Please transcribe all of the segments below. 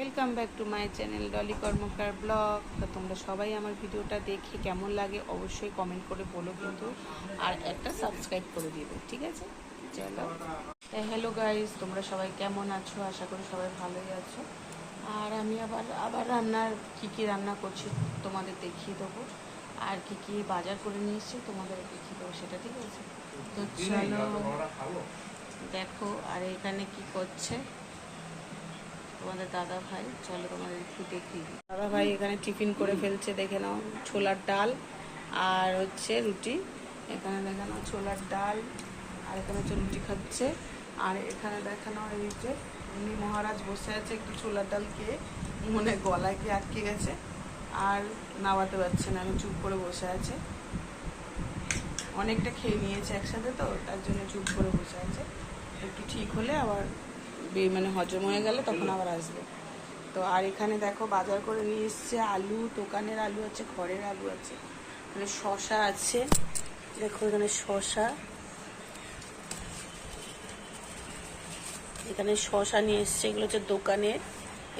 Welcome back to my channel Dolly Karmakar blog. তো তোমরা সবাই আমার ভিডিওটা দেখে কেমন লাগে অবশ্যই কমেন্ট করে বলো কিন্তু, আর একটা সাবস্ক্রাইব করে দিবে, ঠিক আছে? চলো, হ্যালো গাইস, তোমরা সবাই কেমন আছো? আশা করি সবাই ভালোই আছো। আর আমি আবার রান্নার কী রান্না করছি তোমাদের দেখিয়ে দেবো, আর কি বাজার করে নিয়ে এসেছি তোমাদের দেখিয়ে দেবো সেটা, ঠিক আছে? তো চলো দেখো। আর এখানে কি করছে তোমাদের দাদা ভাই, চলো তোমাদের একটু দেখি। দাদা ভাই এখানে টিফিন করে ফেলছে, দেখে নাও, ছোলার ডাল আর হচ্ছে রুটি। এখানে দেখে নাও ছোলার ডাল, আর এখানে হচ্ছে রুটি খাচ্ছে। আর এখানে দেখে নাও এই যে উনি মহারাজ বসে আছে, একটু ছোলার ডাল খেয়ে মনে গলায় কি আটকে গেছে আর নামাতে পারছে না, আমি চুপ করে বসে আছে। অনেকটা খেয়ে নিয়েছে একসাথে, তো তার জন্য চুপ করে বসে আছে। একটু ঠিক হলে আবার মানে হজম হয়ে গেলে তখন আবার আসবে। তো আর এখানে দেখো বাজার করে নিয়ে এসছে আলু, দোকানের আলু আছে, ঘরের আলু আছে, এখানে শশা আছে, দেখো এখানে শশা, এখানে শশা নিয়ে এসছে, এগুলো হচ্ছে দোকানের।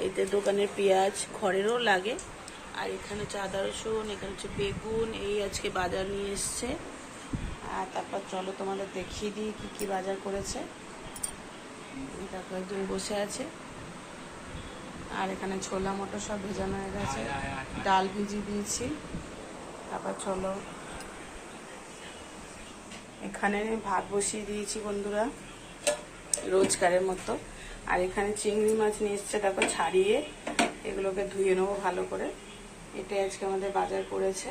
এইতে দোকানের পেঁয়াজ ঘরেরও লাগে। আর এখানে হচ্ছে আদা রসুন, এখানে হচ্ছে বেগুন, এই আজকে বাজার নিয়ে এসছে। আর তারপর চলো তোমাদের দেখিয়ে দিই কী কী বাজার করেছে। দেখো একজন বসে আছে। আর এখানে ছোলা মটর সব ভেজানো হয়ে গেছে, ডাল ভিজিয়ে দিয়েছি। তারপর চলো, এখানে ভাত বসিয়ে দিয়েছি বন্ধুরা, রোজকারের মতো। আর এখানে চিংড়ি মাছ নিয়ে এসছে, দেখো ছাড়িয়ে এগুলোকে ধুয়ে নেবো ভালো করে। এটাই আজকে আমাদের বাজার করেছে।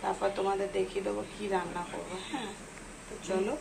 তারপর তোমাদের দেখিয়ে দেবো কি রান্না করবো। হ্যাঁ, তো চলো।